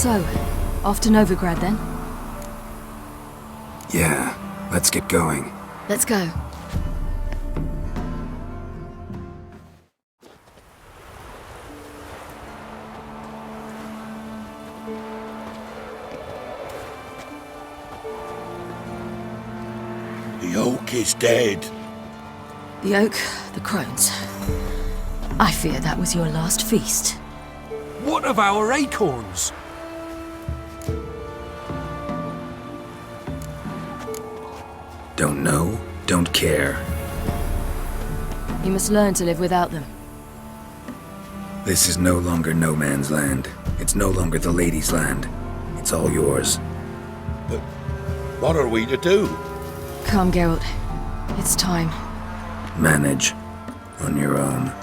So, off to Novigrad then? Yeah, let's get going. Let's go. The oak is dead. The oak, the crones. I fear that was your last feast. What of our acorns? Don't know, don't care. You must learn to live without them. This is no longer no man's land. It's no longer the lady's land. It's all yours. But what are we to do? Come, Geralt. It's time. Manage. On your own.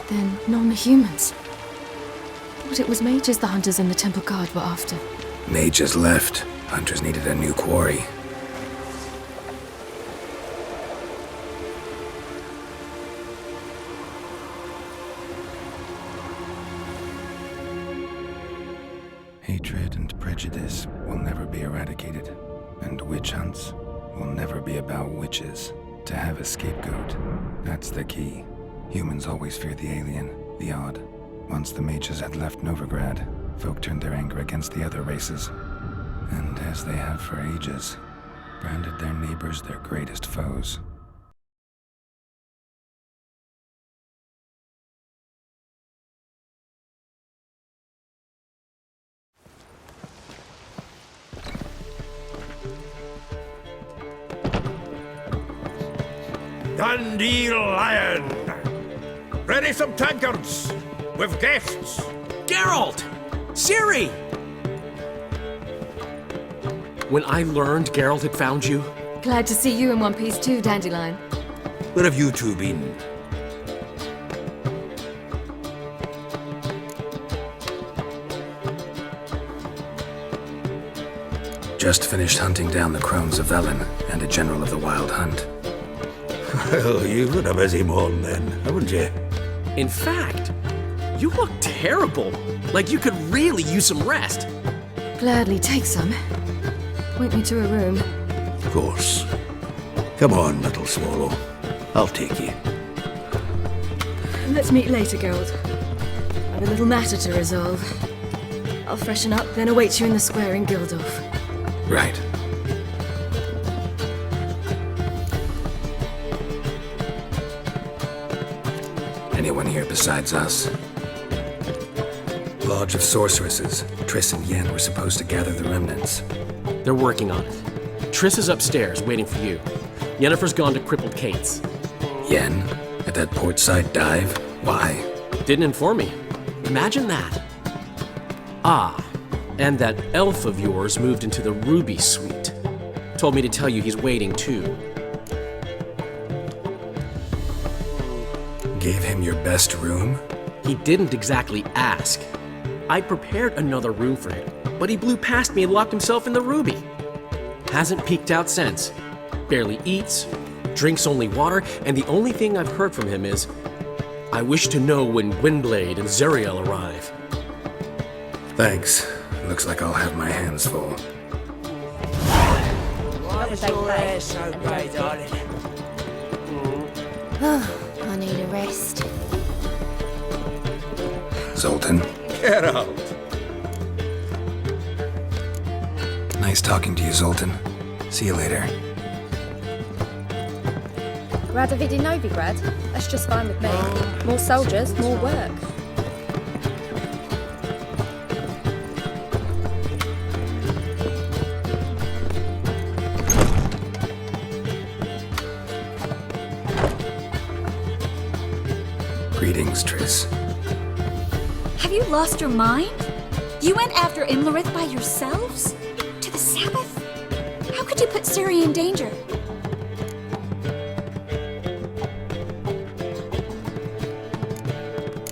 Then non-humans. But it was mages the hunters and the Temple Guard were after. Mages left. Hunters needed a new quarry. Hatred and prejudice will never be eradicated, and witch hunts will never be about witches. To have a scapegoat, that's the key. Humans always fear the alien, the odd. Once the mages had left Novigrad, folk turned their anger against the other races. And as they have for ages, branded their neighbors their greatest foes. Dundee Lion! Ready some tankards! With guests! Geralt! Ciri! When I learned Geralt had found you, Glad to see you in one piece too, Dandelion. Where have you two been? Just finished hunting down the crones of Velen and a general of the Wild Hunt. Well, you've had a busy morning then, haven't you? in fact, you look terrible. Like you could really use some rest. Gladly take some. Point me to a room. Of course. Come on, little swallow. I'll take you. Let's meet later, Geralt. I've a little matter to resolve. I'll freshen up, then await you in the square in Gildorf. Right. Anyone here besides us? Lodge of Sorceresses. Triss and Yen were supposed to gather the remnants. They're working on it. Triss is upstairs, waiting for you. Yennefer's gone to Crippled Kate's. Yen? At that portside dive? Why? Didn't inform me. Imagine that. Ah, and that elf of yours moved into the Ruby Suite. Told me to tell you he's waiting too. Gave him your best room? He didn't exactly ask. I prepared another room for him, but he blew past me and locked himself in the Ruby. Hasn't peeked out since. Barely eats, drinks only water, and the only thing I've heard from him is, I wish to know when Gwynblade and Zuriel arrive. Thanks. Looks like I'll have my hands full. I need a rest. Zoltan, Get out! nice talking to you, Zoltan. See you later. Radovid in Novigrad? That's just fine with me. More soldiers, more work. Greetings, Triss. Have you lost your mind? You went after Imlerith by yourselves? To the Sabbath? How could you put Ciri in danger?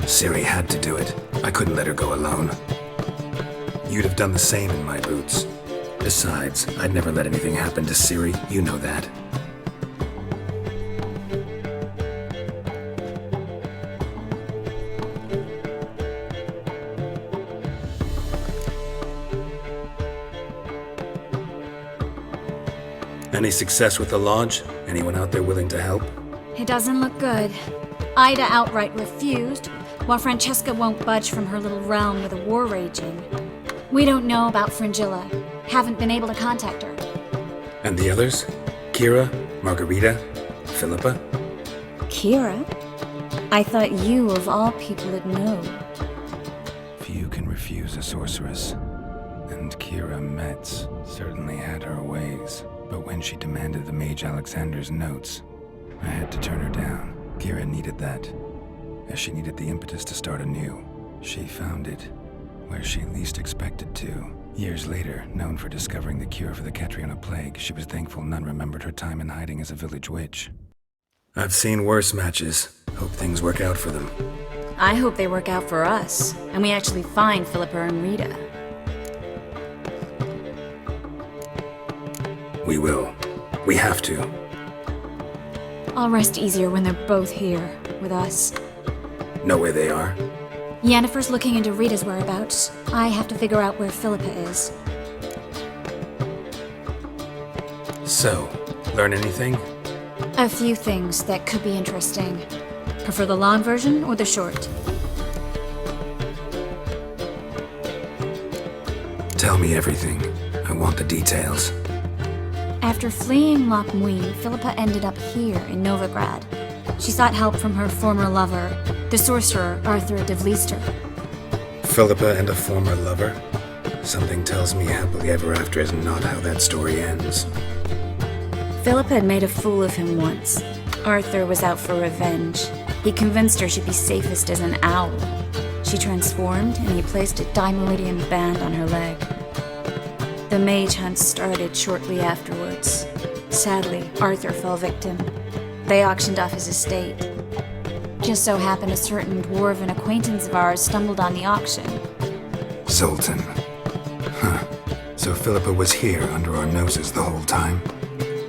Ciri had to do it. I couldn't let her go alone. You'd have done the same in my boots. Besides, I'd never let anything happen to Ciri. You know that. Any success with the Lodge? Anyone out there willing to help? It doesn't look good. Ida outright refused, while Francesca won't budge from her little realm with a war raging. We don't know about Fringilla. Haven't been able to contact her. And the others? Kira? Margarita? Philippa? Kira? I thought you, of all people, would know. Few can refuse a sorceress. And Kira Metz certainly had her ways. But when she demanded the Mage Alexander's notes, I had to turn her down. Kira needed that, as she needed the impetus to start anew. She found it where she least expected to. Years later, known for discovering the cure for the Catriona plague, she was thankful none remembered her time in hiding as a village witch. I've seen worse matches. Hope things work out for them. I hope they work out for us, and we actually find Philippa and Rita. We will. We have to. I'll rest easier when they're both here, with us. Know where they are? Yennefer's looking into Rita's whereabouts. I have to figure out where Philippa is. So, learn anything? A few things that could be interesting. Prefer the long version or the short? Tell me everything. I want the details. After fleeing Loch Muin, Philippa ended up here in Novigrad. She sought help from her former lover, the sorcerer Arthur de Vlister. Philippa and a former lover? Something tells me happily ever after is not how that story ends. Philippa had made a fool of him once. Arthur was out for revenge. He convinced her she'd be safest as an owl. She transformed, and he placed a Dimeridian band on her leg. The mage hunt started shortly afterwards. Sadly, Arthur fell victim. They auctioned off his estate. Just so happened a certain dwarven acquaintance of ours stumbled on the auction. Zoltan. Huh. So Philippa was here under our noses the whole time?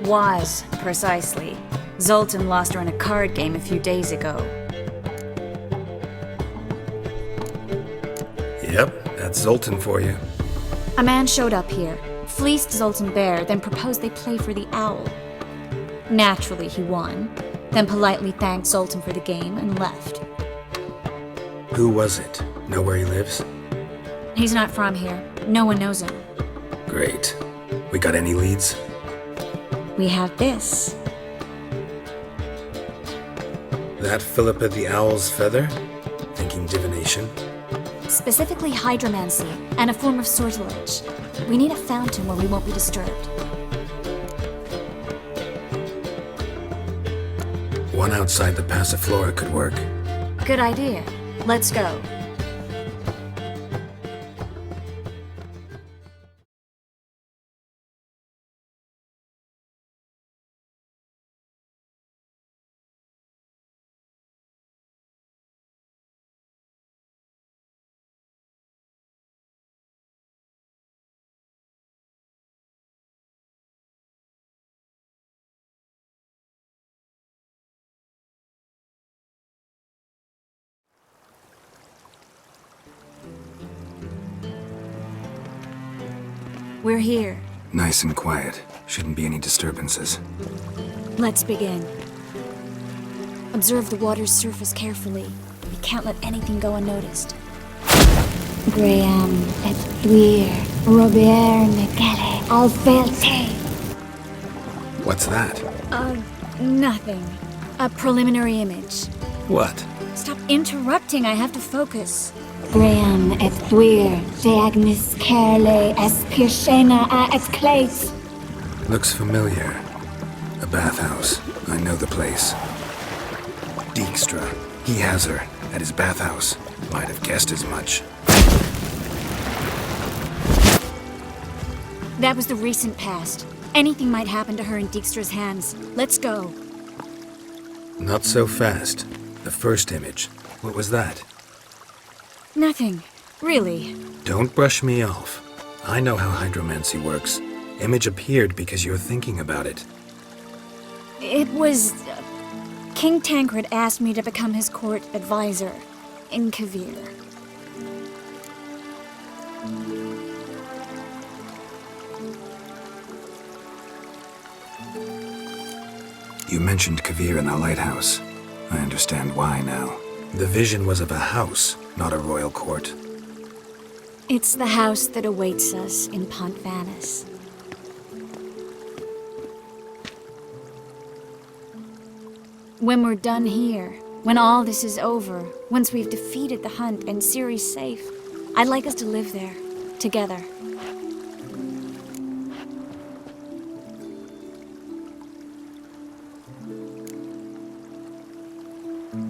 Was, precisely. Zoltan lost her in a card game a few days ago. Yep, that's Zoltan for you. A man showed up here, fleeced Zoltan bare, then proposed they play for the owl. Naturally, he won, then politely thanked Zoltan for the game and left. Who was it? Know where he lives? He's not from here. No one knows him. Great. We got any leads? We have this. That Philippa the Owl's feather? Thinking divination? Specifically hydromancy and a form of sortilege. We need a fountain where we won't be disturbed. One outside the Passiflora could work. Good idea. Let's go. We're here. Nice and quiet. Shouldn't be any disturbances. Let's begin. Observe the water's surface carefully. We can't let anything go unnoticed. Graham et Thuir, Robert Mekele, Alfelte. What's that? Nothing. A preliminary image. What? Stop interrupting, I have to focus. Graham et Thuir, Deagnis Kerle, Espirshena a et Clates. Looks familiar. A bathhouse. I know the place. Dijkstra. He has her. At his bathhouse. Might have guessed as much. That was the recent past. Anything might happen to her in Dijkstra's hands. Let's go. Not so fast. The first image. What was that? Nothing. Really. Don't brush me off. I know how hydromancy works. Image appeared because you're thinking about it. It was... King Tancred asked me to become his court advisor in Kavir. You mentioned Kavir in the lighthouse. I understand why now. The vision was of a house, not a royal court. It's the house that awaits us in Pont Vanis. When we're done here, when all this is over, once we've defeated the hunt and Ciri's safe, I'd like us to live there, together.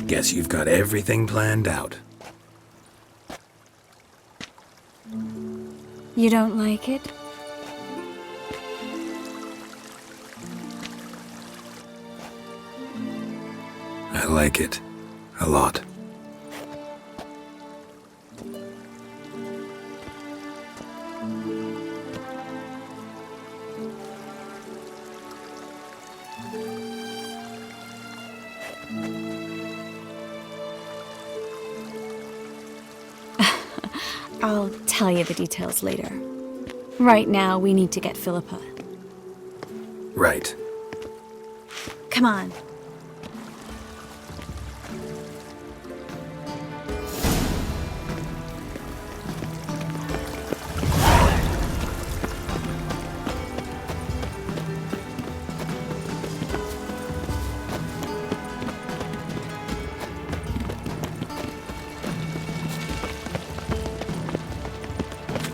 Guess you've got everything planned out. You don't like it? I like it. A lot. I'll tell you the details later. Right now, we need to get Philippa. Right. Come on.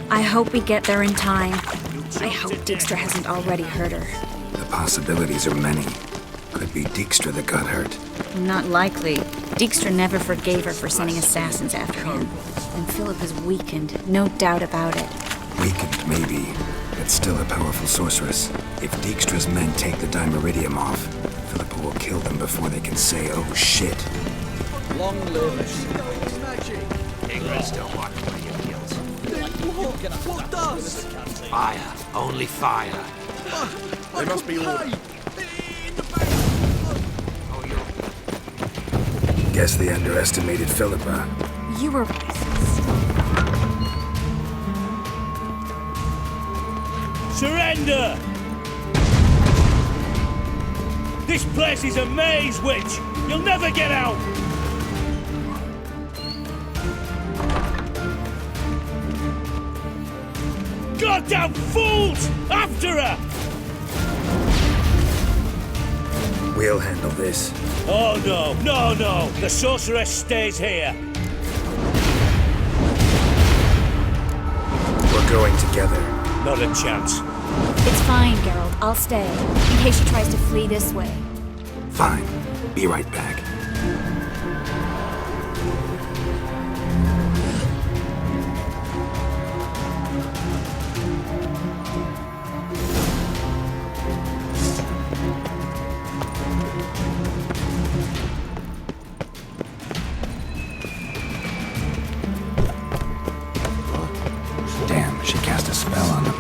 I hope we get there in time. I hope Dijkstra hasn't already hurt her. The possibilities are many. Could be Dijkstra that got hurt. Not likely. Dijkstra never forgave her for sending assassins after him. And Philip is weakened, no doubt about it. Weakened, maybe, but still a powerful sorceress. If Dijkstra's men take the Dimeridium off, Philippa will kill them before they can say, oh shit. Long live Ignorance don't walk away your guilt. What does? Fire. Only fire. They must be all... Guess they underestimated Philippa. You were... Surrender! This place is a maze, witch! You'll never get out! Goddamn fools! After her! We'll handle this. Oh no. The sorceress stays here. We're going together. Not a chance. It's fine, Geralt. I'll stay. In case she tries to flee this way. Fine. Be right back. Damn, she cast a spell on him.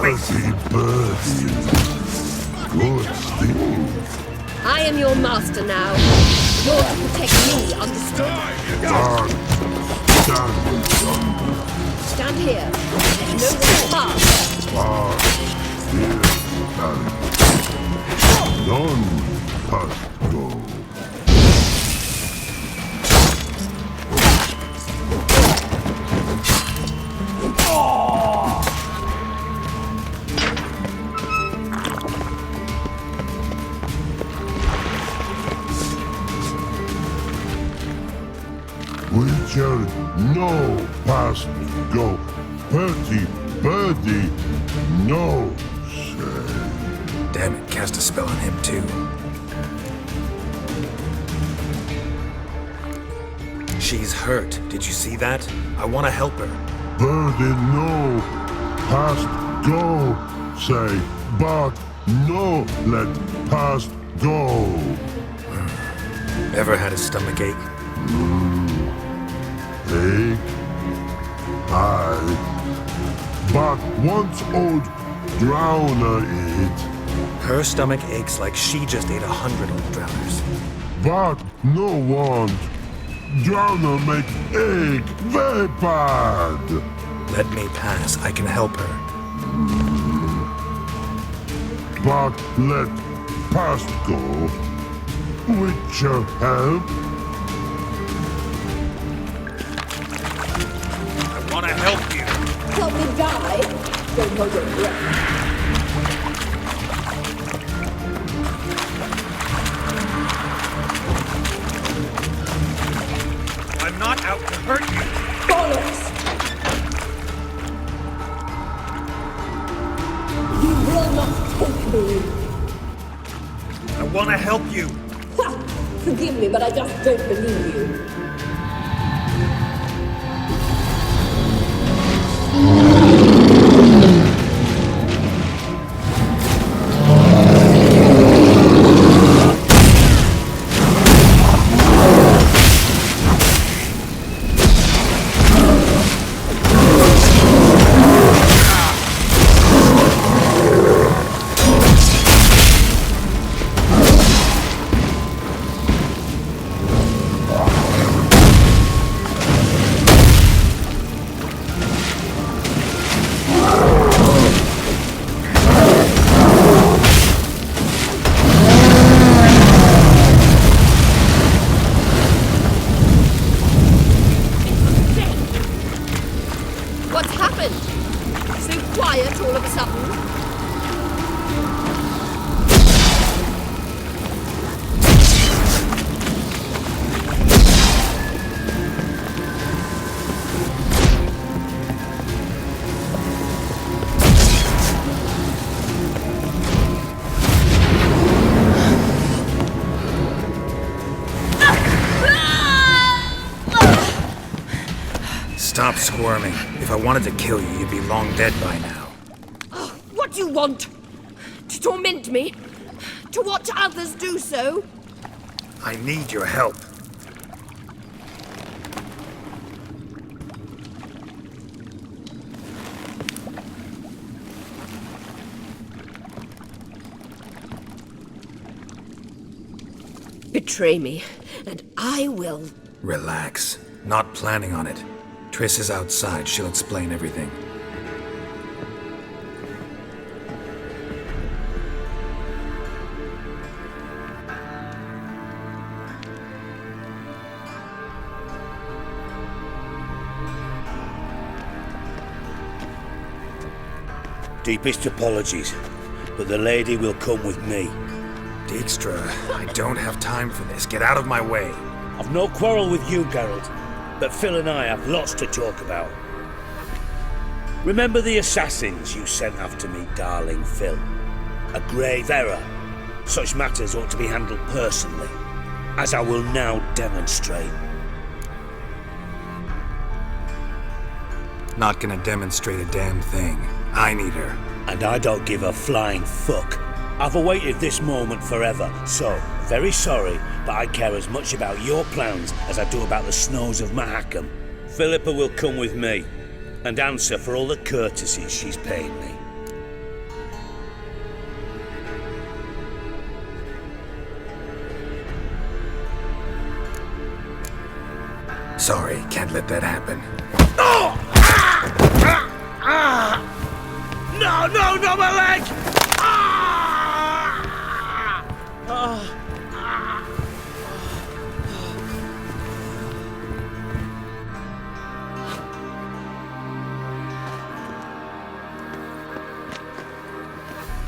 Birdie, birdie. Good steam. I am your master now. You're to protect me, understood? Stand. Stand here. There's no one pass. None must go. Witcher, no past go. Birdie, birdie, no say. Damn it, cast a spell on him too. She's hurt. Did you see that? I want to help her. Birdie, no past go. Say, but no let past go. Ever had a stomach ache? Ache? Aye. But once old drowner eat. Her stomach aches like she just ate 100 old drowners. But no want. Drowner make ache very bad. Let me pass. I can help her. But let past go. Witcher help. I want to help you. Help me die? Don't hold your breath. I'm not out to hurt you. Bollocks! You will not take me. I want to help you. Ha! Forgive me, but I just don't believe you. What's happened? So quiet all of a sudden? Stop squirming. If I wanted to kill you, you'd be long dead by now. Oh, what do you want? To torment me? To watch others do so? I need your help. Betray me, and I will. Relax. Not planning on it. Triss is outside. She'll explain everything. Deepest apologies, but the lady will come with me. Dijkstra, I don't have time for this. Get out of my way. I've no quarrel with you, Geralt, but Phil and I have lots to talk about. Remember the assassins you sent after me, darling Phil? A grave error. Such matters ought to be handled personally, as I will now demonstrate. Not gonna demonstrate a damn thing. I need her. And I don't give a flying fuck. I've awaited this moment forever, so, very sorry, but I care as much about your plans as I do about the snows of Mahakam. Philippa will come with me, and answer for all the courtesies she's paid me. Sorry, can't let that happen. No! No, no, no, my leg!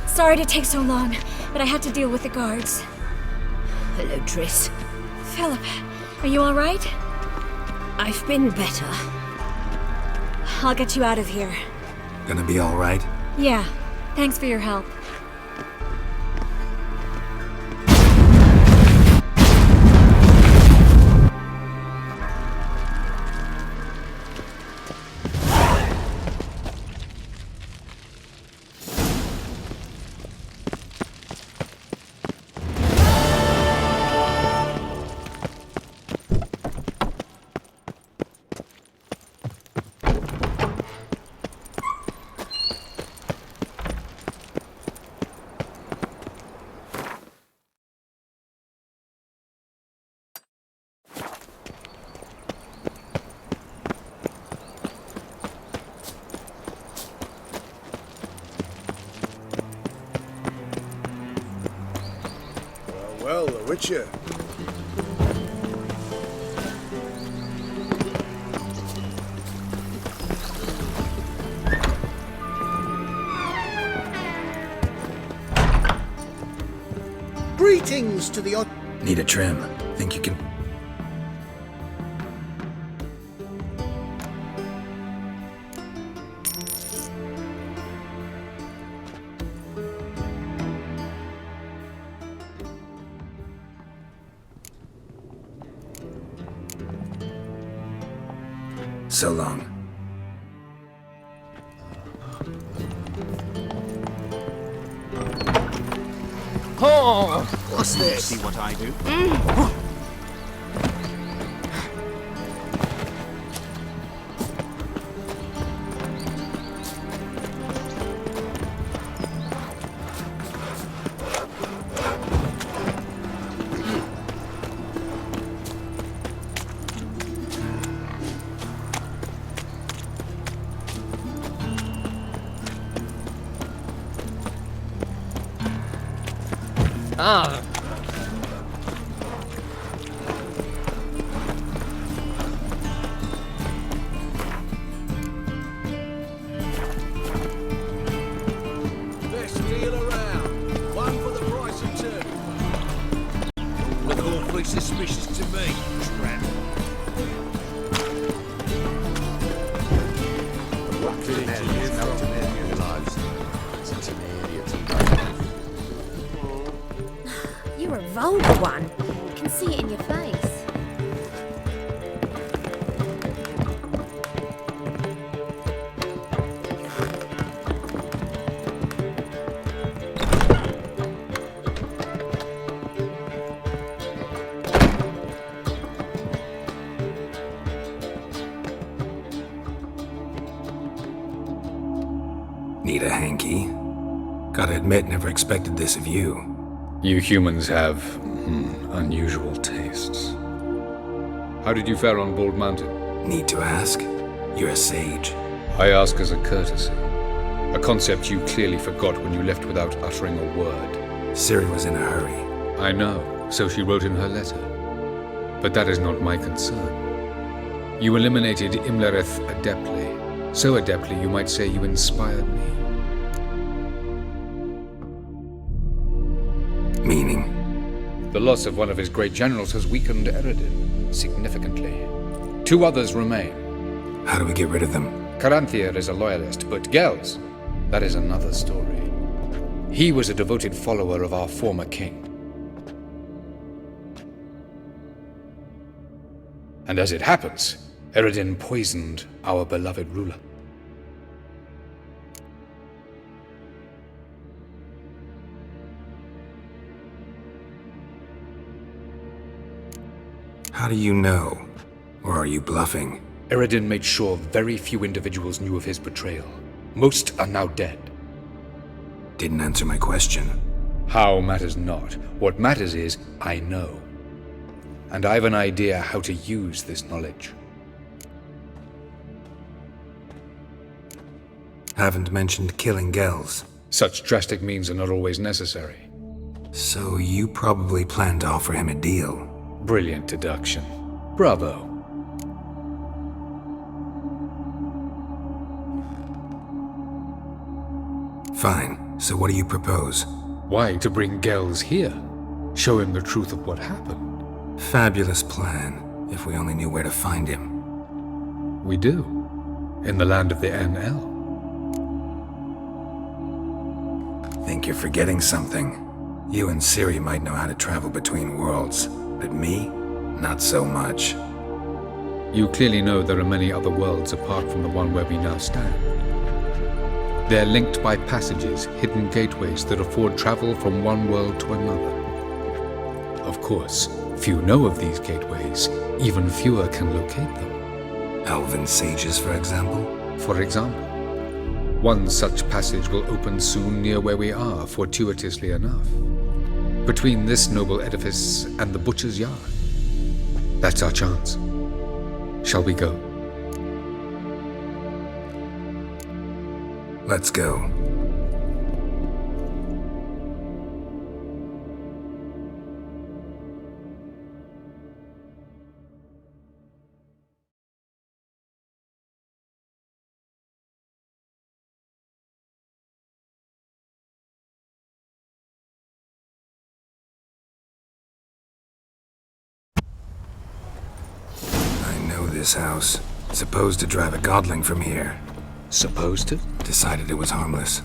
Sorry to take so long, but I had to deal with the guards. Hello, Triss. Philip, are you all right? I've been better. I'll get you out of here. Gonna be alright? Yeah, thanks for your help. Well, the Witcher. Greetings to the... Need a trim. Think you can... So long. Oh! What's this? See what I do? Ah. Best deal around. One for the price of two. Look awfully suspicious to me, Tramp. You're a vulgar one. I can see it in your face. Need a hanky? Gotta admit, never expected this of you. You humans have unusual tastes. How did you fare on Bald Mountain? Need to ask? You're a sage. I ask as a courtesy. A concept you clearly forgot when you left without uttering a word. Ciri was in a hurry. I know, so she wrote in her letter. But that is not my concern. You eliminated Imlerith adeptly. So adeptly you might say you inspired me. Meaning? The loss of one of his great generals has weakened Eredin significantly. 2 others remain. How do we get rid of them? Caranthir is a loyalist, but Gels, that is another story. He was a devoted follower of our former king. And as it happens, Eredin poisoned our beloved ruler. How do you know? Or are you bluffing? Eredin made sure very few individuals knew of his betrayal. Most are now dead. Didn't answer my question. How matters not. What matters is, I know. And I've an idea how to use this knowledge. Haven't mentioned killing Gels. Such drastic means are not always necessary. So you probably plan to offer him a deal. Brilliant deduction. Bravo. Fine. So what do you propose? Why, to bring Gels here? Show him the truth of what happened. Fabulous plan, if we only knew where to find him. We do. In the land of the NL. Think you're forgetting something. You and Ciri might know how to travel between worlds, but me? Not so much. You clearly know there are many other worlds apart from the one where we now stand. They're linked by passages, hidden gateways that afford travel from one world to another. Of course, few know of these gateways, even fewer can locate them. Elven sages, for example? For example. One such passage will open soon near where we are, fortuitously enough. Between this noble edifice and the butcher's yard. That's our chance. Shall we go? Let's go. This house. Supposed to drive a godling from here. Supposed to? Decided it was harmless.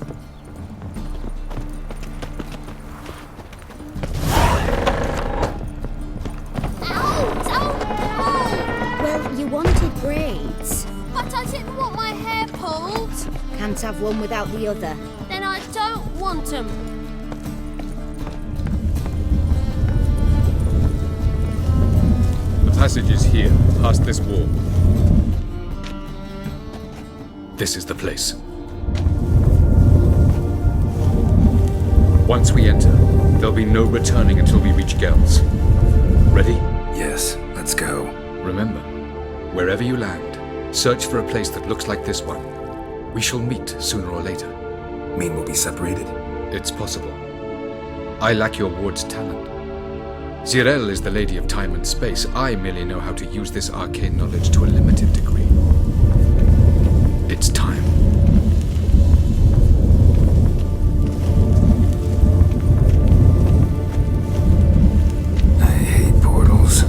Well, you wanted braids. But I didn't want my hair pulled. Can't have one without the other. Then I don't want them. The passage is here, past this wall. This is the place. Once we enter, there'll be no returning until we reach Gels. Ready? Yes, let's go. Remember, wherever you land, search for a place that looks like this one. We shall meet sooner or later. Mean we'll be separated? It's possible. I lack your ward's talent. Zirel is the lady of time and space. I merely know how to use this arcane knowledge to a limited degree. It's time. I hate portals.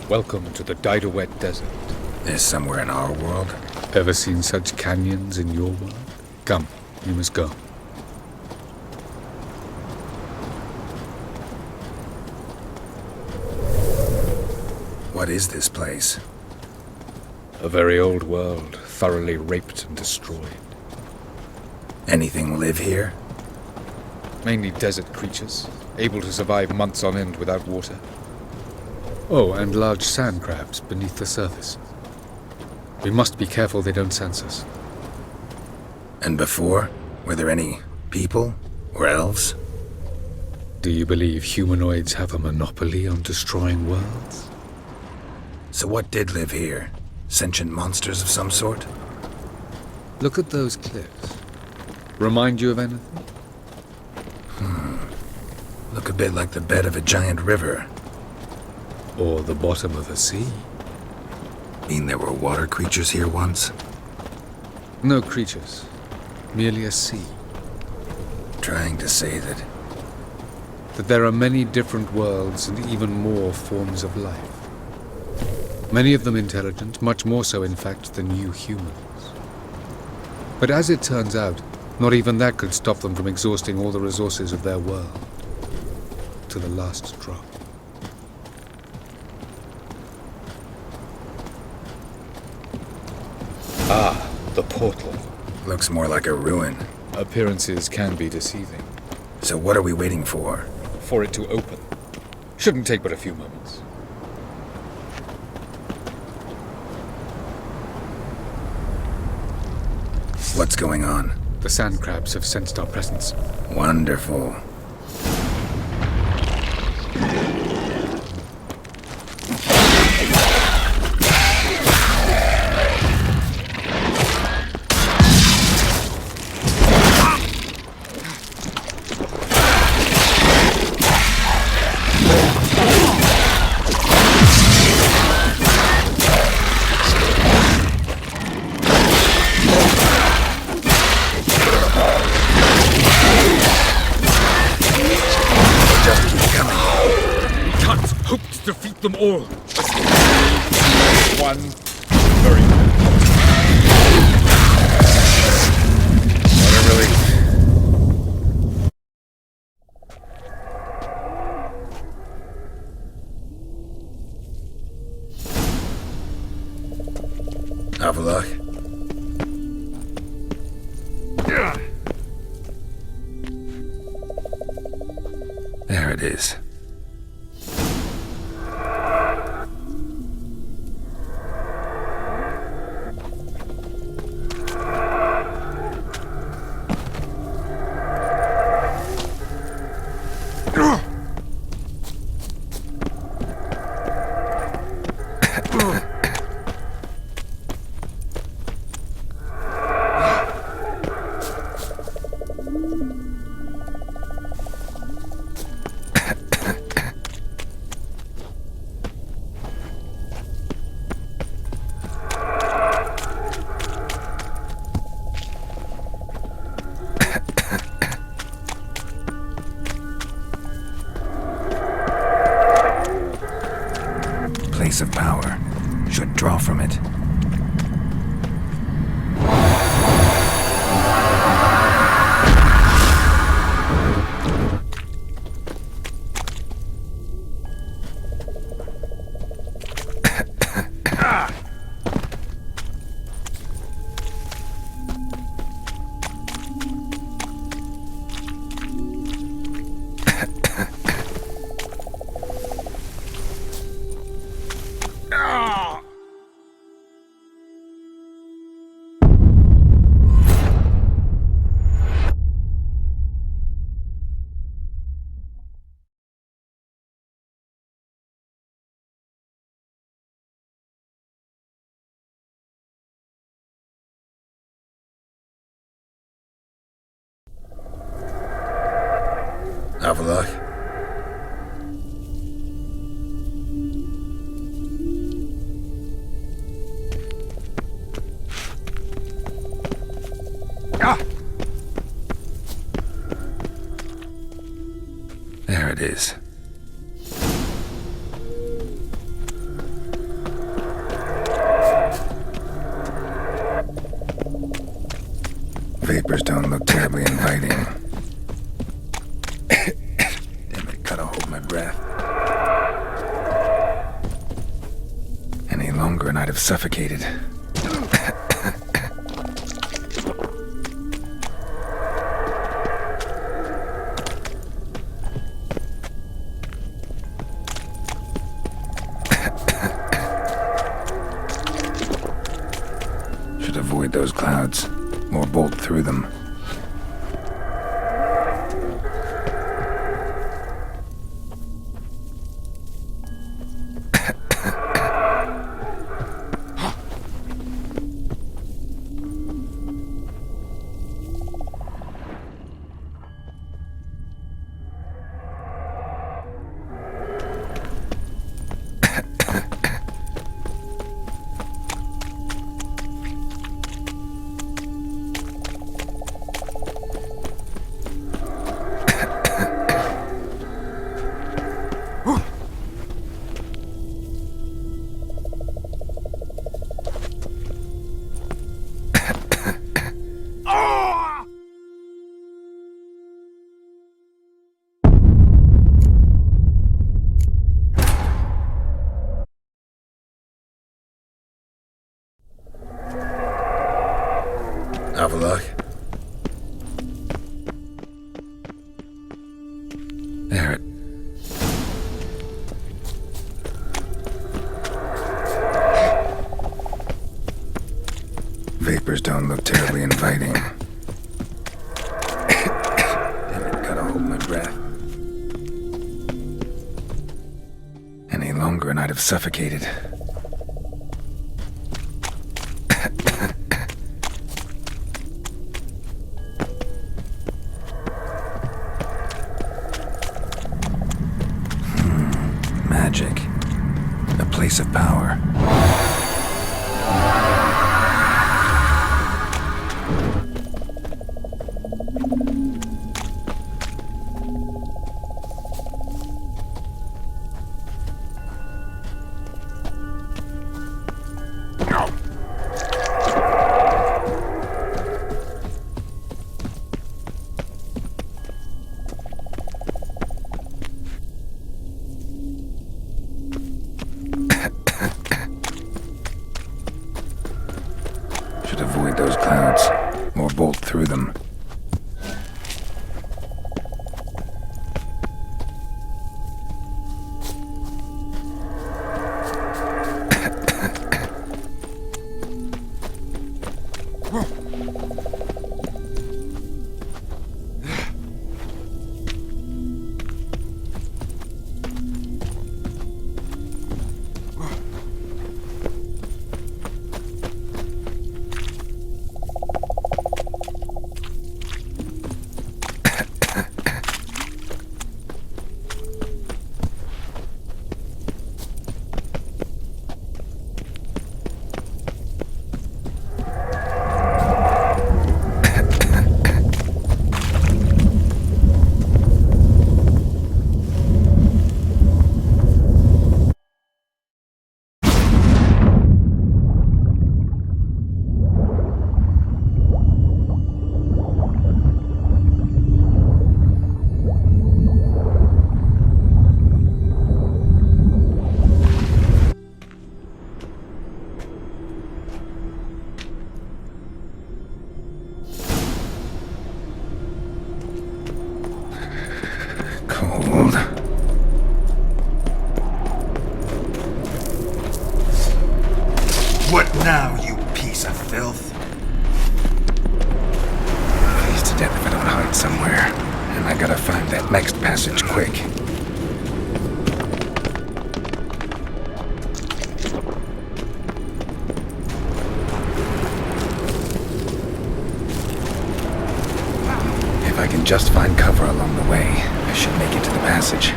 Welcome to the Didowet Desert. Is somewhere in our world? Ever seen such canyons in your world? Come, you must go. What is this place? A very old world, thoroughly raped and destroyed. Anything live here? Mainly desert creatures, able to survive months on end without water. Oh, and large sand crabs beneath the surface. We must be careful they don't sense us. And before? Were there any people? Or elves? Do you believe humanoids have a monopoly on destroying worlds? So what did live here? Sentient monsters of some sort? Look at those cliffs. Remind you of anything? Look a bit like the bed of a giant river. Or the bottom of the sea. Mean there were water creatures here once? No creatures. Merely a sea. Trying to say that There are many different worlds and even more forms of life. Many of them intelligent, much more so in fact than you humans. But as it turns out, not even that could stop them from exhausting all the resources of their world. To the last drop. Ah, the portal. looks more like a ruin. Appearances can be deceiving. So what are we waiting for? For it to open. Shouldn't take but a few moments. What's going on? The sand crabs have sensed our presence. Wonderful. Defeat them all. One very what a relief. Avalok. There it is. Place of power. Should draw from it. Avalok. There it is. Vapors don't look terribly inviting. Damn it, gotta hold my breath. Any longer and I'd have suffocated. Should avoid those clouds, or bolt through them. have a look. There it. Vapors don't look terribly inviting. Damn it, gotta hold my breath. Any longer and I'd have suffocated. Magic. A place of power. Should avoid those clouds, or bolt through them. Cold. What now, you piece of filth? Freeze to death if I don't hide somewhere. And I gotta find that next passage quick. If I can just find cover along the way, I should make it to the passage.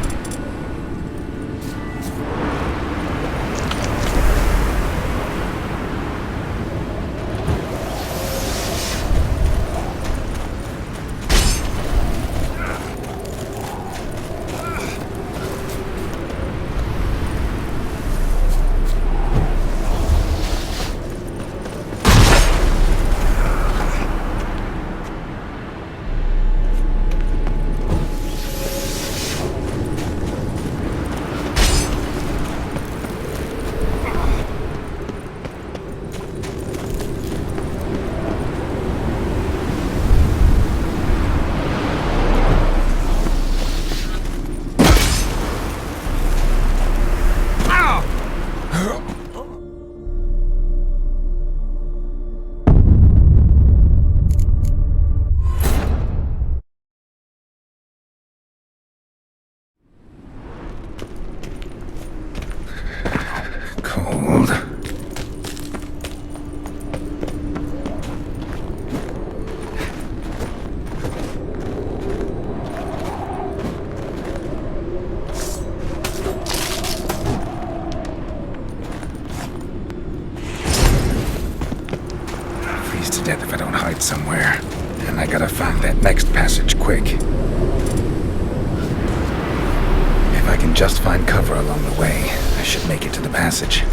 Cold. Freeze to death if I don't hide somewhere. And I gotta find that next passage quick. If I can just find cover along the way, I should make it to the passage.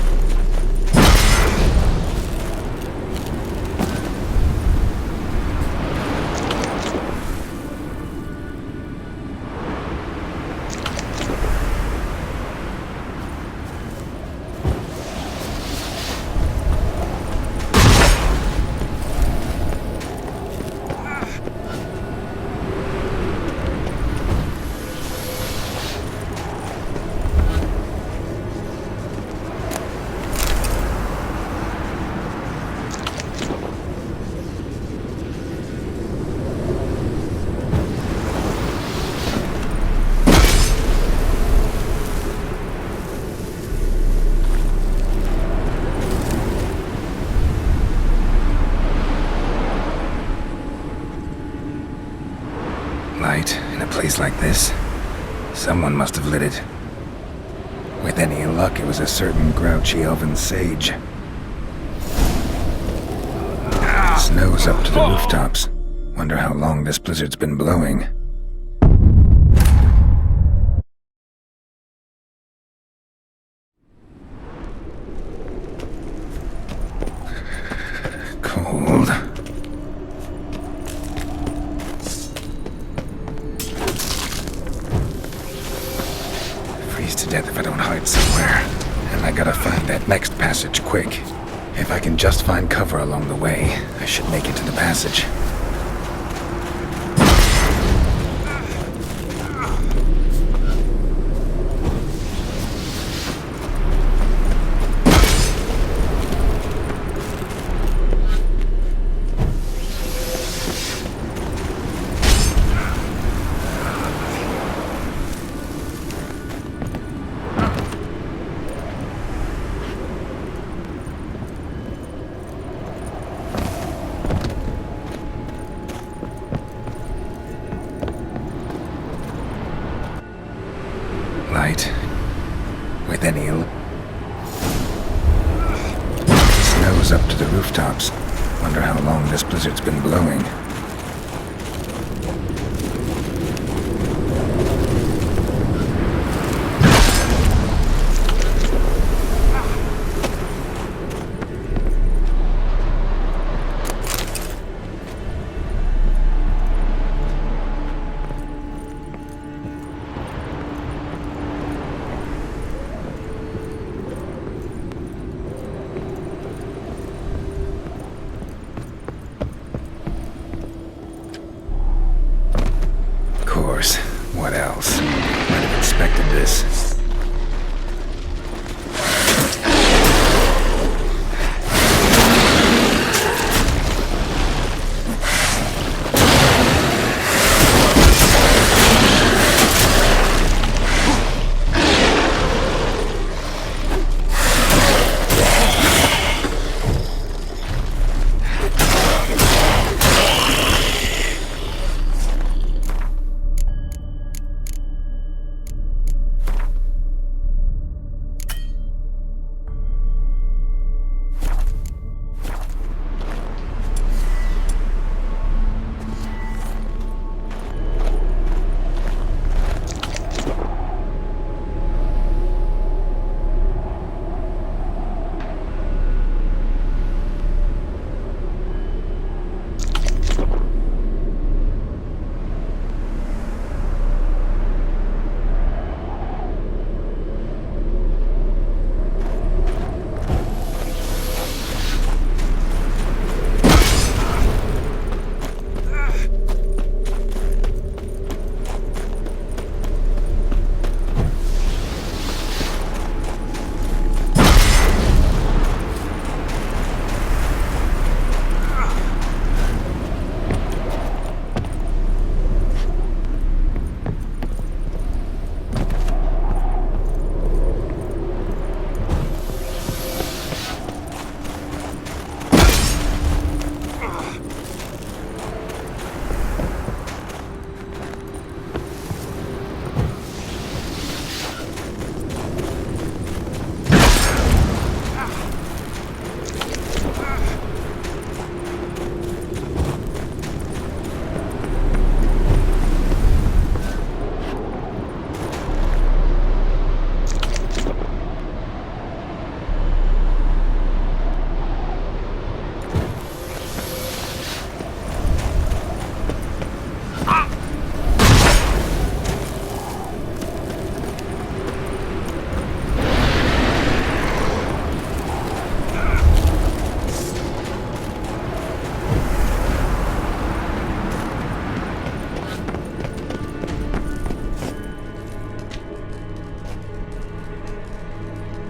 looks like this. Someone must have lit it. With any luck, it was a certain grouchy elven sage. Snow's up to the rooftops. Wonder how long this blizzard's been blowing. Cold. Freeze to death if I don't hide somewhere. And I gotta find that next passage quick. If I can just find cover along the way, I should make it to the passage. Light. With any snow's up to the rooftops. Wonder how long this blizzard's been blowing. What else? Might have expected this.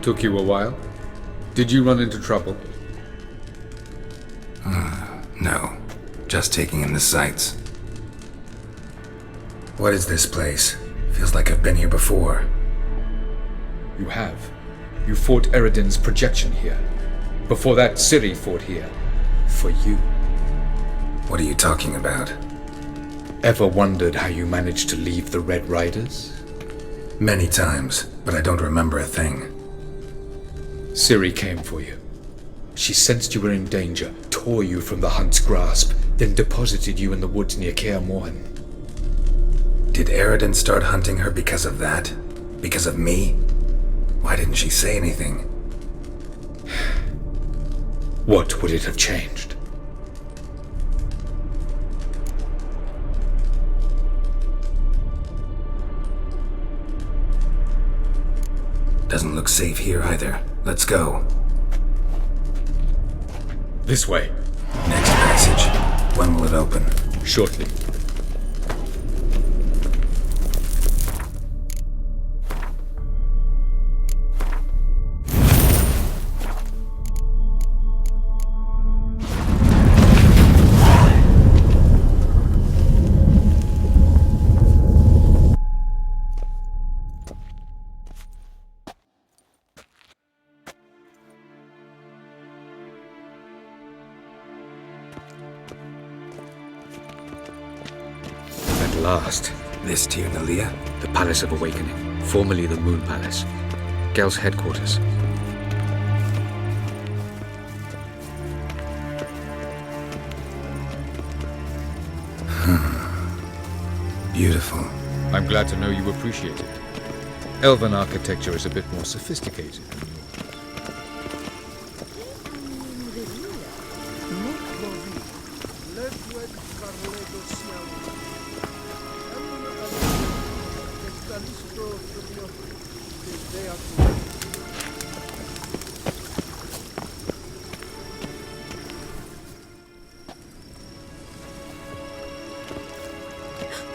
Took you a while? Did you run into trouble? No. Just taking in the sights. What is this place? Feels like I've been here before. You have. You fought Eredin's projection here. Before that, Ciri fought here. For you. What are you talking about? Ever wondered how you managed to leave the Red Riders? Many times, but I don't remember a thing. Ciri came for you. She sensed you were in danger, tore you from the Hunt's grasp, then deposited you in the woods near Kaer Morhen. Did Eridan start hunting her because of that? Because of me? Why didn't she say anything? What would it have changed? Doesn't look safe here either. Let's go. This way. Next passage. When will it open? Shortly. At last. This Tir Nalia? The Palace of Awakening, formerly the Moon Palace. Gel's headquarters. Beautiful. I'm glad to know you appreciate it. Elven architecture is a bit more sophisticated than yours.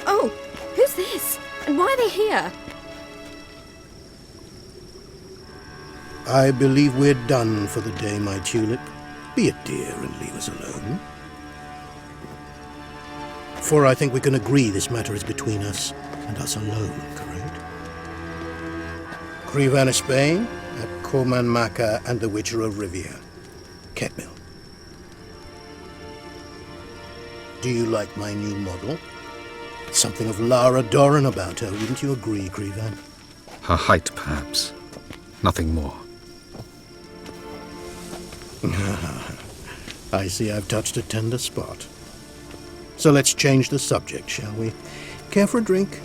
Oh, who's this? And why are they here? I believe we're done for the day, my tulip. Be a dear and leave us alone. For I think we can agree this matter is between us and us alone, correct? Krivan Spain at Corman Maka and the Witcher of Rivia. Ketmil. Do you like my new model? Something of Lara Doran about her, wouldn't you agree, Krivan? Her height, perhaps. Nothing more. I see I've touched a tender spot. So let's change the subject, shall we? Care for a drink?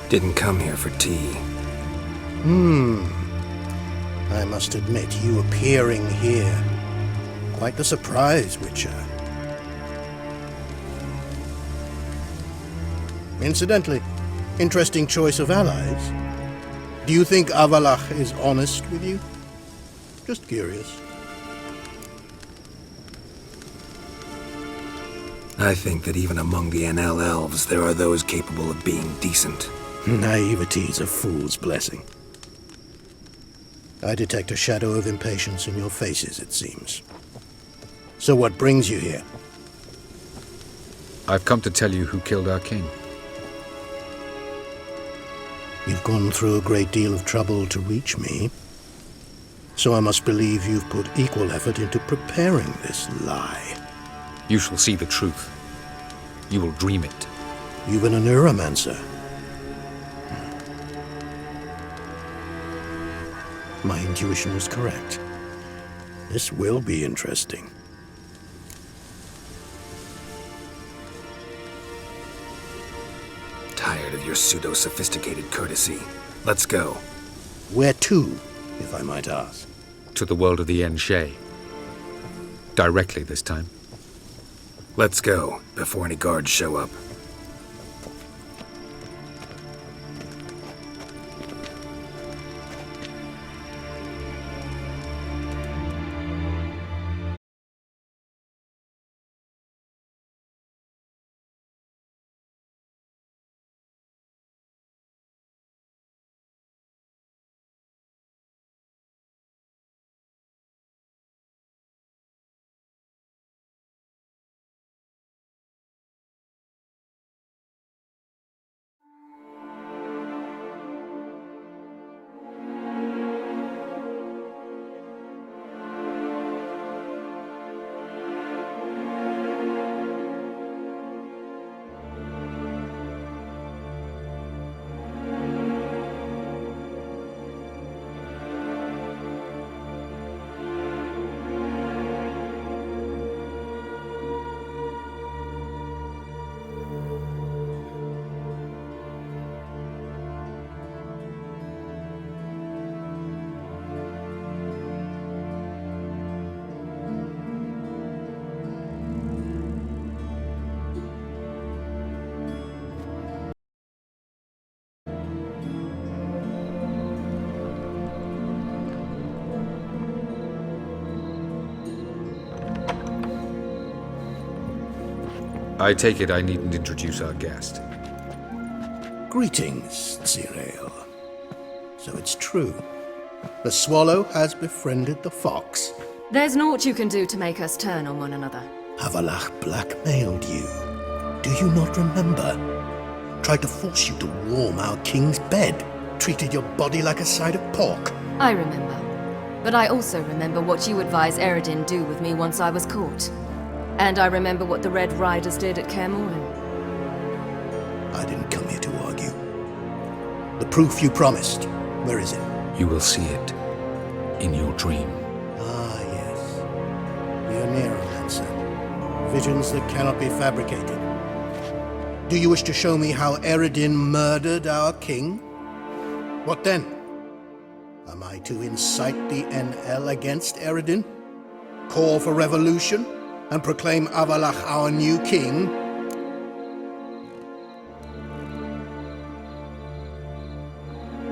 Didn't come here for tea. I must admit, you appearing here. Quite the surprise, Witcher. Incidentally, interesting choice of allies. Do you think Avalach is honest with you? Just curious. I think that even among the NL elves, there are those capable of being decent. Naivety's a fool's blessing. I detect a shadow of impatience in your faces, it seems. So what brings you here? I've come to tell you who killed our king. You've gone through a great deal of trouble to reach me. So I must believe you've put equal effort into preparing this lie. You shall see the truth. You will dream it. You've been a neuromancer. My intuition was correct. This will be interesting. Tired of your pseudo-sophisticated courtesy. Let's go. Where to, if I might ask? To the world of the Enshe. Directly this time. Let's go, before any guards show up. I take it I needn't introduce our guest. Greetings, Zirael. So it's true. The swallow has befriended the fox. There's naught you can do to make us turn on one another. Havalach blackmailed you. Do you not remember? Tried to force you to warm our king's bed. Treated your body like a side of pork. I remember. But I also remember what you advised Eredin do with me once I was caught. And I remember what the Red Riders did at Kaer Morhen. I didn't come here to argue. The proof you promised, where is it? You will see it in your dream. Ah, yes. We are nearer, Lancer. Visions that cannot be fabricated. Do you wish to show me how Eredin murdered our king? What then? Am I to incite the NL against Eredin? Call for revolution? And proclaim Havalach our new king?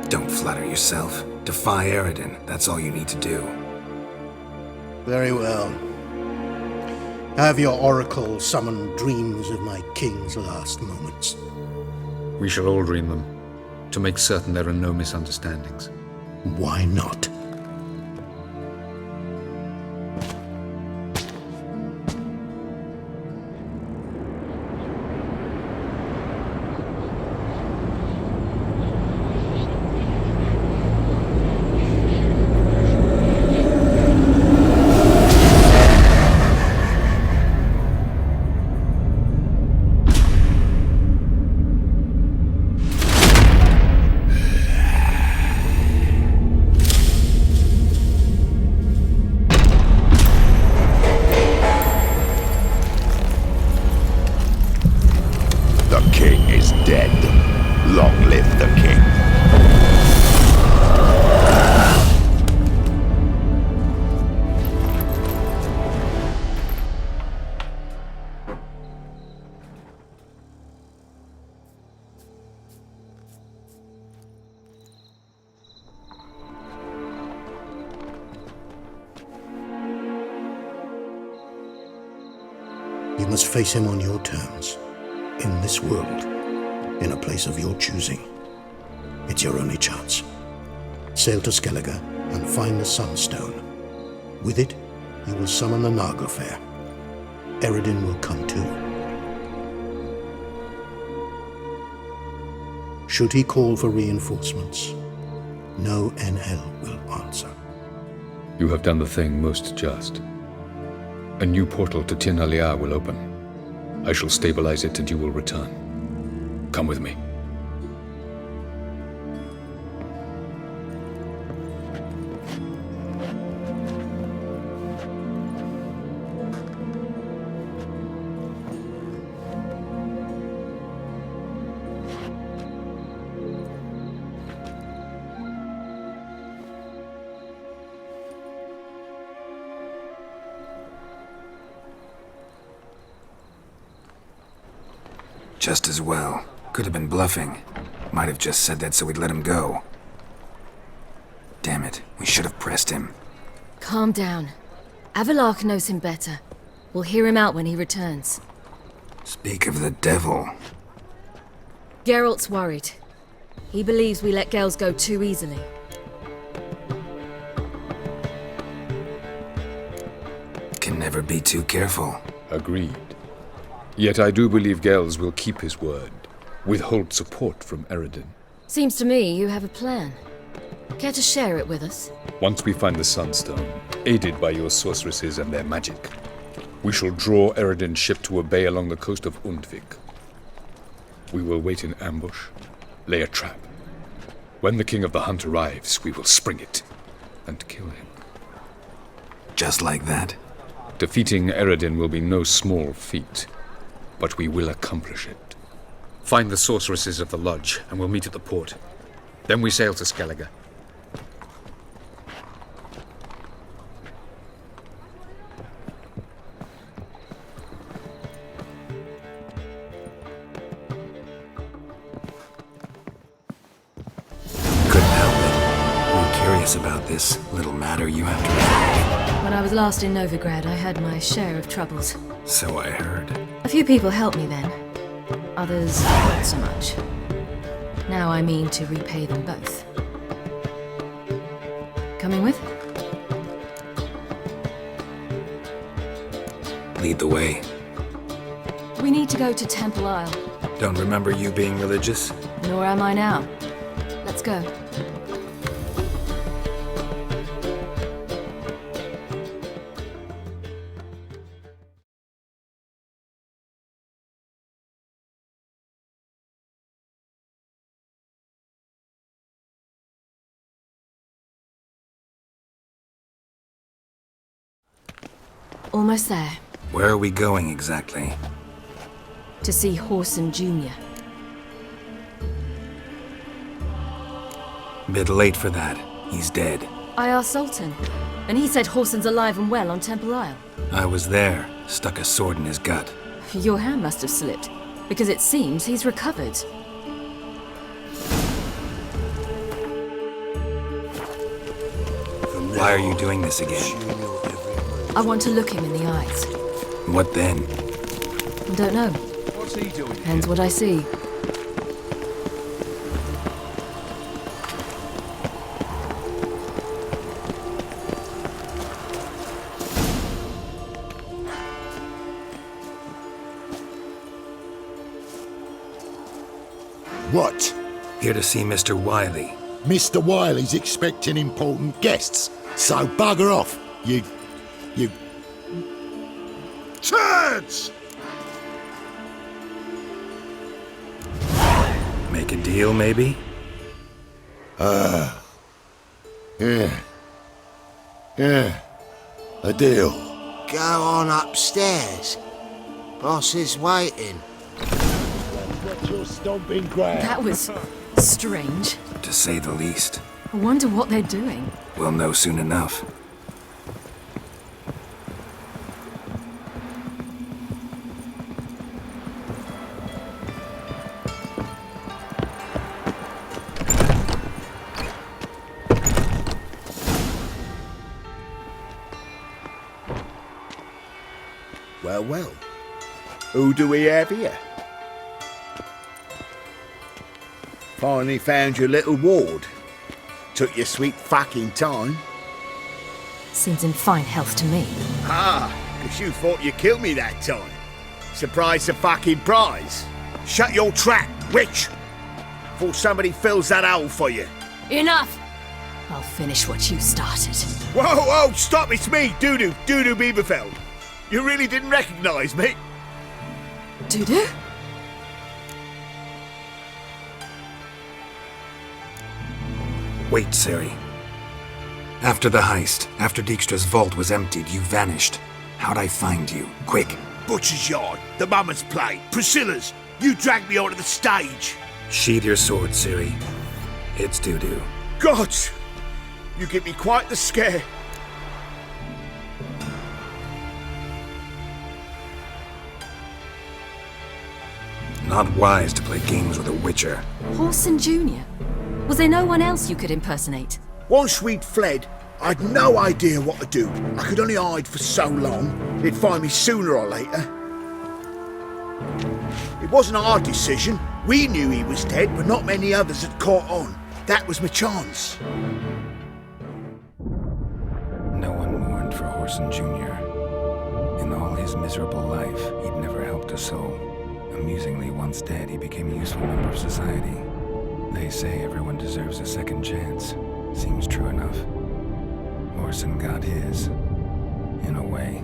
Don't flatter yourself. Defy Eredin. That's all you need to do. Very well. Have your oracle summon dreams of my king's last moments. We shall all dream them, to make certain there are no misunderstandings. Why not? You must face him on your terms, in this world, in a place of your choosing. It's your only chance. Sail to Skellige and find the Sunstone. With it, you will summon the Naga Fair. Eredin will come too. Should he call for reinforcements, no NL will answer. You have done the thing most just. A new portal to Tin Alia will open. I shall stabilize it and you will return. Come with me. Just as well. Could have been bluffing. Might have just said that so we'd let him go. Damn it, we should have pressed him. Calm down. Havalach knows him better. We'll hear him out when he returns. Speak of the devil. Geralt's worried. He believes we let Gels go too easily. Can never be too careful. Agreed. Yet I do believe Gels will keep his word, withhold support from Eredin. Seems to me you have a plan. Care to share it with us? Once we find the Sunstone, aided by your sorceresses and their magic, we shall draw Eredin's ship to a bay along the coast of Undvik. We will wait in ambush, lay a trap. When the King of the Hunt arrives, we will spring it and kill him. Just like that? Defeating Eredin will be no small feat, but we will accomplish it. Find the sorceresses of the lodge, and we'll meet at the port. Then we sail to Skellige. Couldn't help it. I'm curious about this little matter you have to resolve. When I was last in Novigrad, I had my share of troubles. So I heard. A few people helped me then. Others, not so much. Now I mean to repay them both. Coming with? Lead the way. We need to go to Temple Isle. Don't remember you being religious? Nor am I now. Let's go. Almost there. Where are we going exactly? To see Whoreson Jr. Bit late for that. He's dead. I asked Sultan, and he said Whoreson's alive and well on Temple Isle. I was there, stuck a sword in his gut. Your hand must have slipped, because it seems he's recovered. Why are you doing this again? I want to look him in the eyes. What then? Don't know. What's he doing? Depends what I see. What? Here to see Mr. Wiley. Mr. Wiley's expecting important guests, so bugger off, you... turds! Make a deal, maybe? Yeah. A deal. Go on upstairs. Boss is waiting. What's your stomping ground? That was strange. To say the least. I wonder what they're doing. We'll know soon enough. Well. Who do we have here? Finally found your little ward. Took your sweet fucking time. Seems in fine health to me. Ah, 'cause you thought you killed me that time. Surprise the fucking prize. Shut your trap, witch! Before somebody fills that hole for you. Enough! I'll finish what you started. Whoa, stop, it's me, Dudu Bieberfeld. You really didn't recognize me? Dudu? Wait, Ciri. After the heist, after Dijkstra's vault was emptied, you vanished. How'd I find you? Quick. Butcher's Yard, the Mummer's Plate, Priscilla's. You dragged me onto the stage. Sheathe your sword, Ciri. It's Dudu. God! You give me quite the scare. Not wise to play games with a witcher. Whoreson Jr.? Was there no one else you could impersonate? Once we'd fled, I'd no idea what to do. I could only hide for so long. They'd find me sooner or later. It wasn't our decision. We knew he was dead, but not many others had caught on. That was my chance. No one mourned for Whoreson Jr. In all his miserable life, he'd never helped a soul. Amusingly, once dead, he became a useful member of society. They say everyone deserves a second chance. Seems true enough. Whoreson got his, in a way,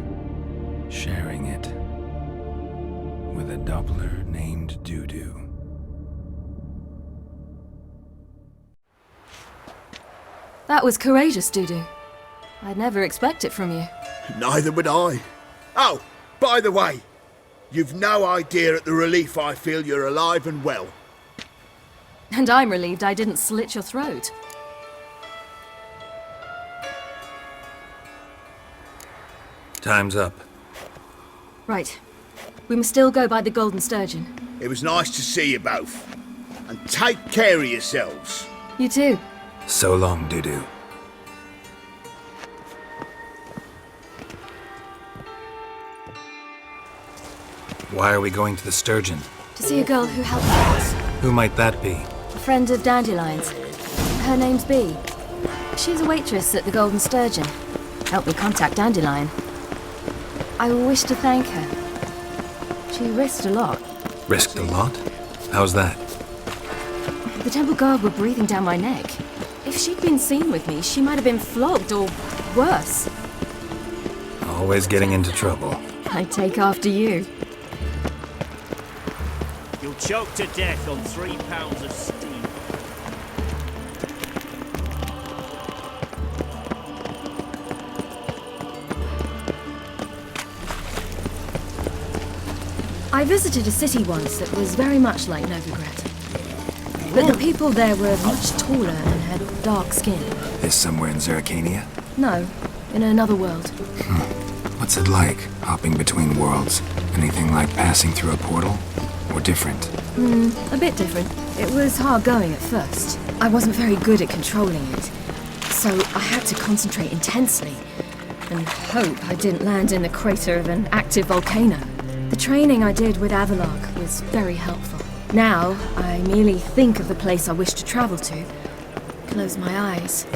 sharing it with a Doppler named Dudu. That was courageous, Dudu. I'd never expect it from you. Neither would I. Oh, by the way, you've no idea at the relief I feel you're alive and well. And I'm relieved I didn't slit your throat. Time's up. Right. We must still go by the Golden Sturgeon. It was nice to see you both. And take care of yourselves. You too. So long, Dudu. Why are we going to the Sturgeon? To see a girl who helped us. Who might that be? A friend of Dandelion's. Her name's Bee. She's a waitress at the Golden Sturgeon. Helped me contact Dandelion. I wish to thank her. She risked a lot. Risked a lot? How's that? The temple guard were breathing down my neck. If she'd been seen with me, she might have been flogged or worse. Always getting into trouble. I take after you. You'll choke to death on 3 pounds of steam. I visited a city once that was very much like Novigrad. But the people there were much taller and had dark skin. This somewhere in Zerrikania? No, in another world. What's it like, hopping between worlds? Anything like passing through a portal? Or different? A bit different. It was hard going at first. I wasn't very good at controlling it. So I had to concentrate intensely and hope I didn't land in the crater of an active volcano. The training I did with Avalok was very helpful. Now, I merely think of the place I wish to travel to, close my eyes,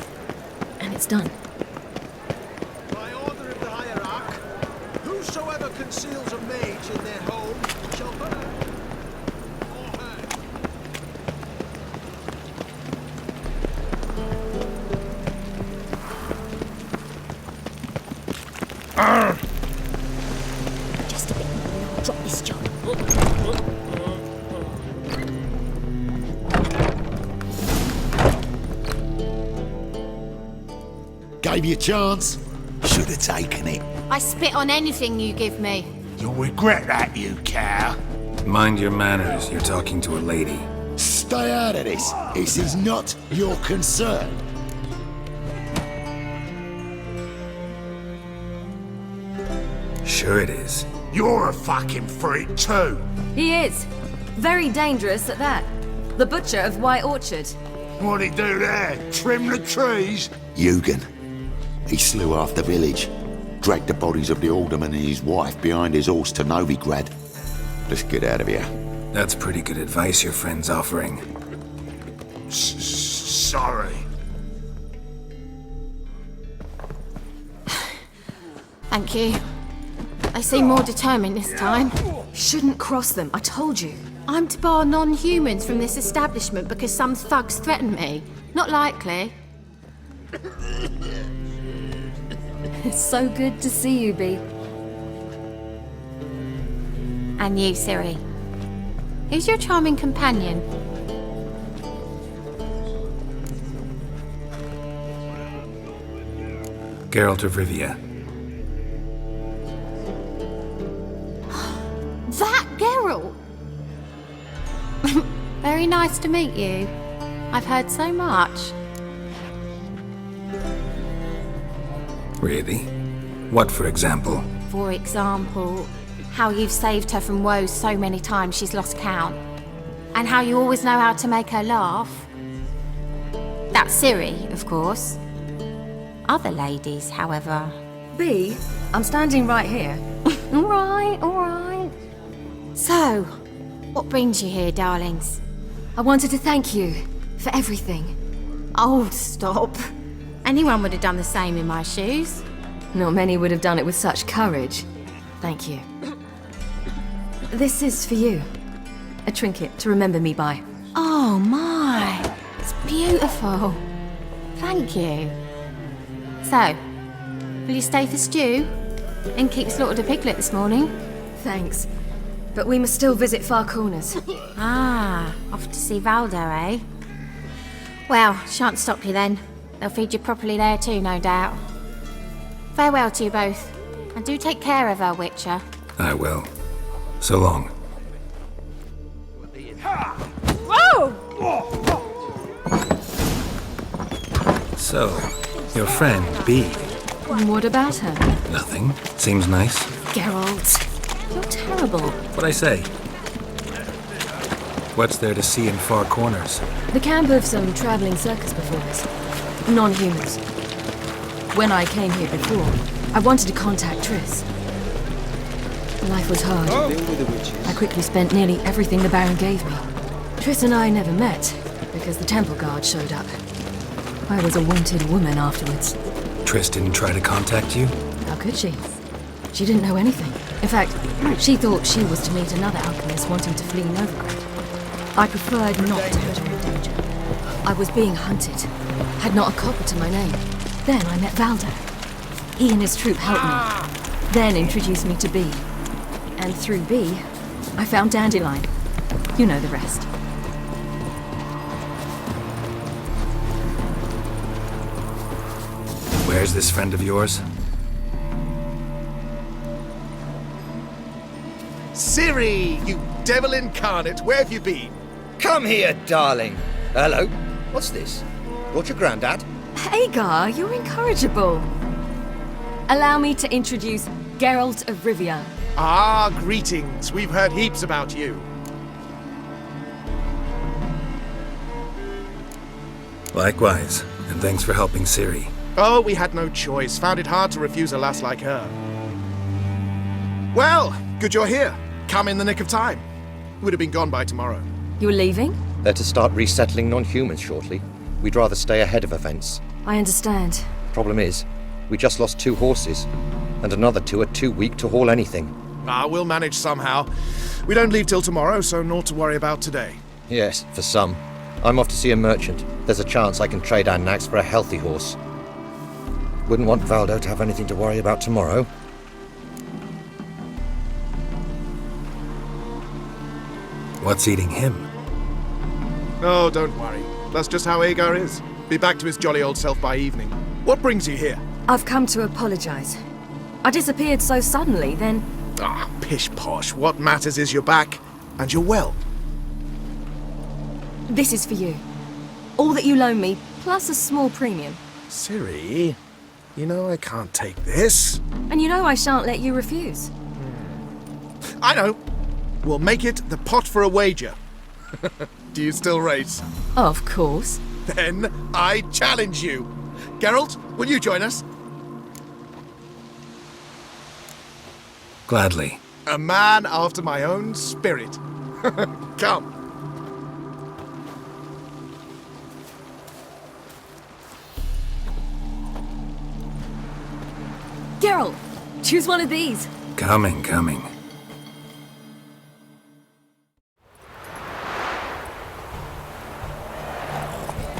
and it's done. By order of the hierarch, whosoever conceals a mage in their home shall burn or hang. Just a bit more and I'll drop this job. Gave you a chance. Should have taken it. I spit on anything you give me. You'll regret that, you cow. Mind your manners, you're talking to a lady. Stay out of this. This is not your concern. Sure it is. You're a fucking freak too. He is. Very dangerous at that. The butcher of White Orchard. What'd he do there? Trim the trees? Eugen. He slew half the village. Dragged the bodies of the alderman and his wife behind his horse to Novigrad. Let's get out of here. That's pretty good advice your friend's offering. Sorry. Thank you. They seem more determined this time. Shouldn't cross them, I told you. I'm to bar non-humans from this establishment because some thugs threaten me. Not likely. It's so good to see you, Bee. And you, Ciri. Who's your charming companion? Geralt of Rivia. That Geralt! Very nice to meet you. I've heard so much. Really? What, for example? For example, how you've saved her from woes so many times she's lost count. And how you always know how to make her laugh. That's Ciri, of course. Other ladies, however... Bee, I'm standing right here. All right. So, what brings you here, darlings? I wanted to thank you for everything. Oh, stop. Anyone would have done the same in my shoes. Not many would have done it with such courage. Thank you. This is for you. A trinket to remember me by. Oh my, it's beautiful. Thank you. So, will you stay for stew? And keep slaughtered a piglet this morning? Thanks. But we must still visit Far Corners. Ah, off to see Valdo, eh? Well, shan't stop you then. They'll feed you properly there too, no doubt. Farewell to you both. And do take care of her, Witcher. I will. So long. Whoa! So, your friend, Bee. What about her? Nothing. Seems nice. Geralt, you're terrible. What'd I say? What's there to see in Far Corners? The camp of some traveling circus performers. Non-humans. When I came here before, I wanted to contact Triss. Life was hard. I quickly spent nearly everything the Baron gave me. Triss and I never met, because the Temple Guard showed up. I was a wanted woman afterwards. Triss didn't try to contact you? How could she? She didn't know anything. In fact, she thought she was to meet another alchemist wanting to flee Novigrad. I preferred not to put her in danger. I was being hunted. Had not a copper to my name. Then I met Valdo. He and his troop helped me. Then introduced me to Bee. And through Bee, I found Dandelion. You know the rest. Where's this friend of yours? Ciri, you devil incarnate, where have you been? Come here, darling. Hello. What's this? Brought your granddad? Hagar, you're incorrigible. Allow me to introduce Geralt of Rivia. Ah, greetings. We've heard heaps about you. Likewise, and thanks for helping Ciri. Oh, we had no choice. Found it hard to refuse a lass like her. Well, good you're here. Come in the nick of time. Would have been gone by tomorrow. You're leaving? They're to start resettling non-humans shortly. We'd rather stay ahead of events. I understand. Problem is, we just lost 2 horses, and another 2 are too weak to haul anything. Ah, we'll manage somehow. We don't leave till tomorrow, so naught to worry about today. Yes, for some. I'm off to see a merchant. There's a chance I can trade our nags for a healthy horse. Wouldn't want Valdo to have anything to worry about tomorrow. What's eating him? Oh, don't worry. That's just how Agar is. Be back to his jolly old self by evening. What brings you here? I've come to apologize. I disappeared so suddenly, then... Ah, pish-posh. What matters is you're back, and you're well. This is for you. All that you loan me, plus a small premium. Ciri, you know I can't take this. And you know I shan't let you refuse. I know. We'll make it the pot for a wager. Do you still race? Of course. Then I challenge you. Geralt, will you join us? Gladly. A man after my own spirit. Come. Geralt, choose one of these. Coming.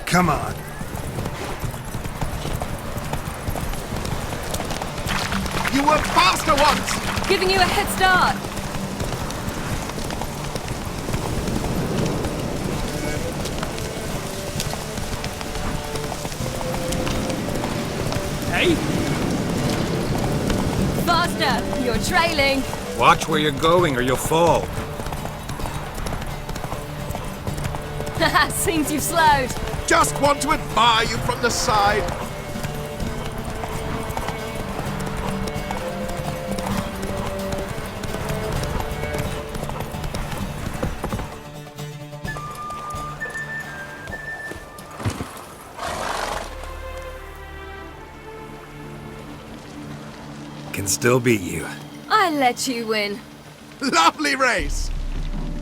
Come on. You were faster once! Giving you a head start. Hey! Faster! You're trailing. Watch where you're going or you'll fall. Haha, seems you've slowed. Just want to admire you from the side. Can still beat you. I let you win. Lovely race!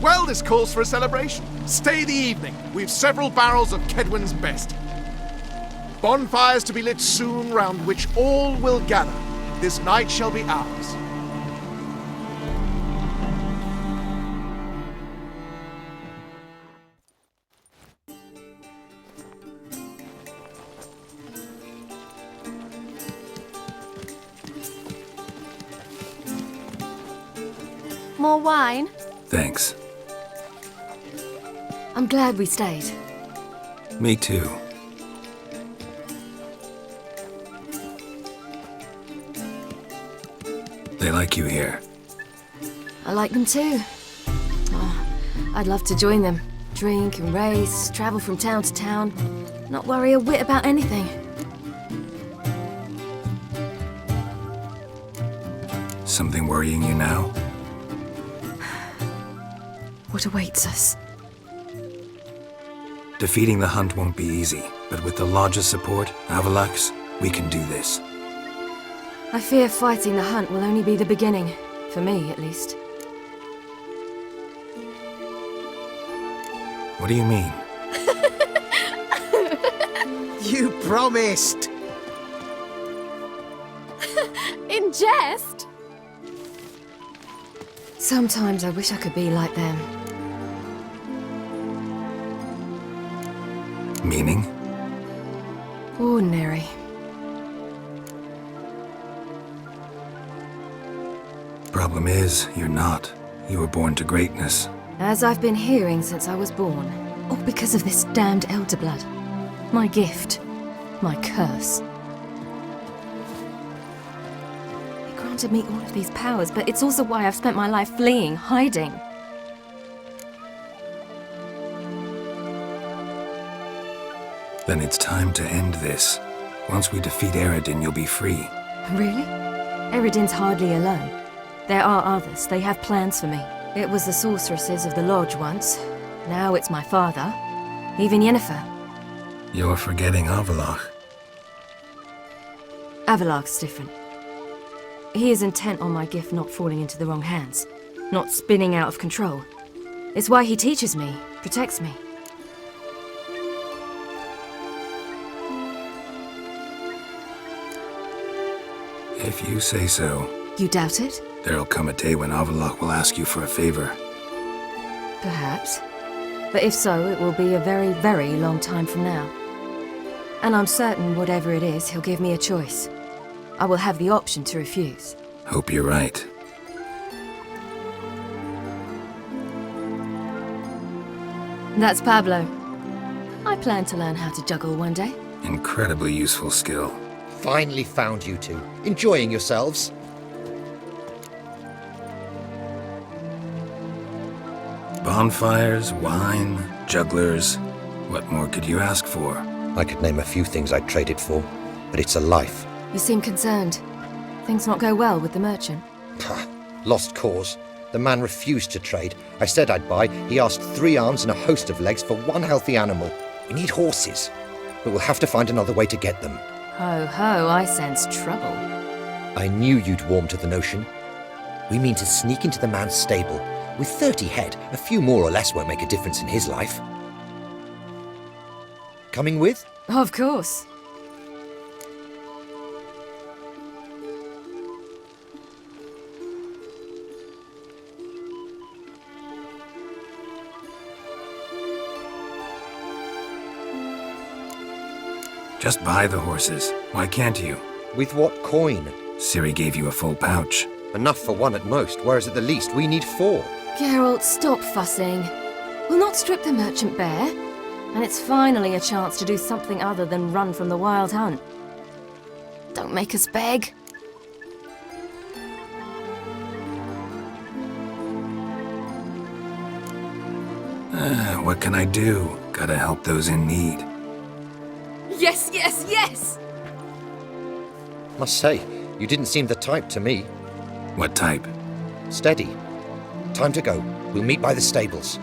Well, this calls for a celebration. Stay the evening. We've several barrels of Kedwen's best. Bonfires to be lit soon, round which all will gather. This night shall be ours. More wine? Thanks. I'm glad we stayed. Me too. They like you here. I like them too. Oh, I'd love to join them. Drink and race, travel from town to town. Not worry a whit about anything. Something worrying you now? What awaits us? Defeating the Hunt won't be easy, but with the Lodge's support, Avalax, we can do this. I fear fighting the Hunt will only be the beginning. For me, at least. What do you mean? You promised! In jest? Sometimes I wish I could be like them. Meaning? Ordinary. Problem is, you're not. You were born to greatness. As I've been hearing since I was born. All because of this damned Elderblood. My gift. My curse. It granted me all of these powers, but it's also why I've spent my life fleeing, hiding. Then it's time to end this. Once we defeat Eredin, you'll be free. Really? Eredin's hardly alone. There are others. They have plans for me. It was the sorceresses of the Lodge once. Now it's my father. Even Yennefer. You're forgetting Avallac'h. Avallac'h's different. He is intent on my gift not falling into the wrong hands. Not spinning out of control. It's why he teaches me, protects me. If you say so. You doubt it? There'll come a day when Avallac'h will ask you for a favor. Perhaps. But if so, it will be a very, very long time from now. And I'm certain whatever it is, he'll give me a choice. I will have the option to refuse. Hope you're right. That's Pablo. I plan to learn how to juggle one day. Incredibly useful skill. Finally found you two. Enjoying yourselves? Bonfires, wine, jugglers. What more could you ask for? I could name a few things I'd trade it for, but it's a life. You seem concerned. Things not go well with the merchant. Lost cause. The man refused to trade. I said I'd buy. He asked 3 arms and a host of legs for one healthy animal. We need horses, but we'll have to find another way to get them. Ho ho, I sense trouble. I knew you'd warm to the notion. We mean to sneak into the man's stable. With 30 head, a few more or less won't make a difference in his life. Coming with? Of course. Just buy the horses. Why can't you? With what coin? Ciri gave you a full pouch. Enough for 1 at most, whereas at the least we need 4. Geralt, stop fussing. We'll not strip the merchant bare. And it's finally a chance to do something other than run from the wild hunt. Don't make us beg. What can I do? Gotta help those in need. Yes, yes, yes! Must say, you didn't seem the type to me. What type? Steady. Time to go. We'll meet by the stables.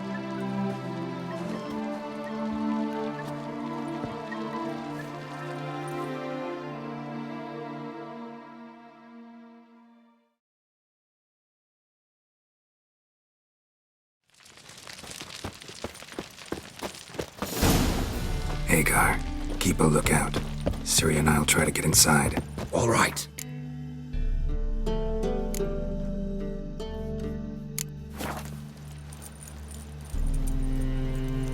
Hagar, keep a lookout. Ciri and I'll try to get inside. All right.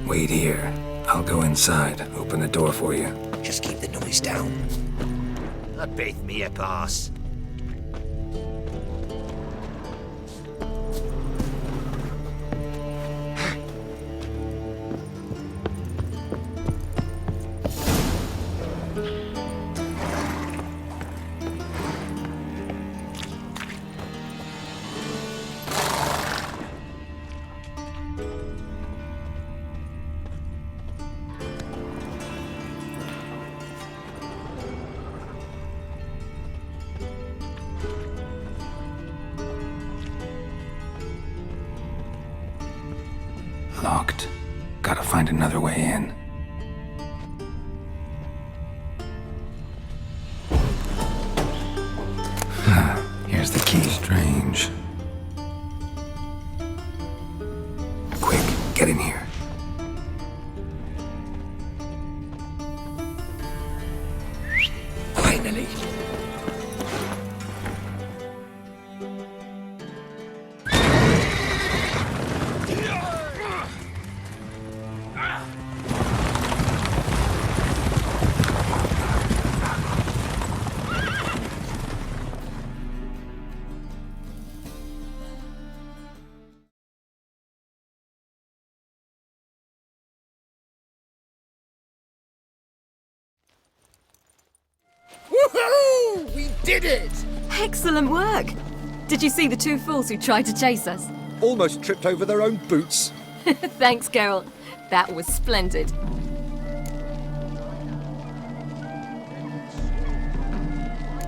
Wait here. I'll go inside. Open the door for you. Just keep the noise down. A bit me a pass. Locked. Gotta find another way in. Here's the key. Strange. Billy. Woohoo! We did it! Excellent work! Did you see the two fools who tried to chase us? Almost tripped over their own boots. Thanks, Geralt. That was splendid.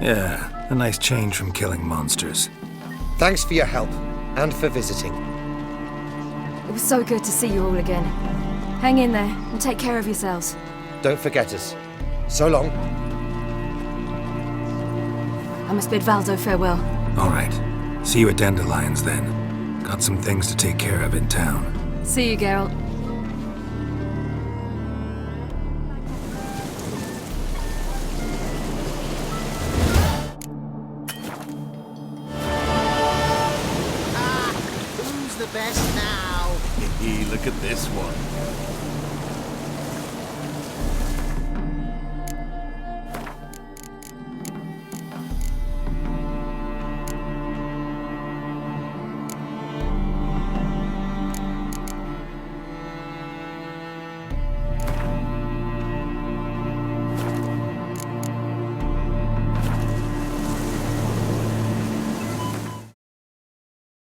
Yeah, a nice change from killing monsters. Thanks for your help, and for visiting. It was so good to see you all again. Hang in there, and take care of yourselves. Don't forget us. So long. I must bid Valdo farewell. All right. See you at Dandelions then. Got some things to take care of in town. See you, Geralt. Who's the best now? Look at this one.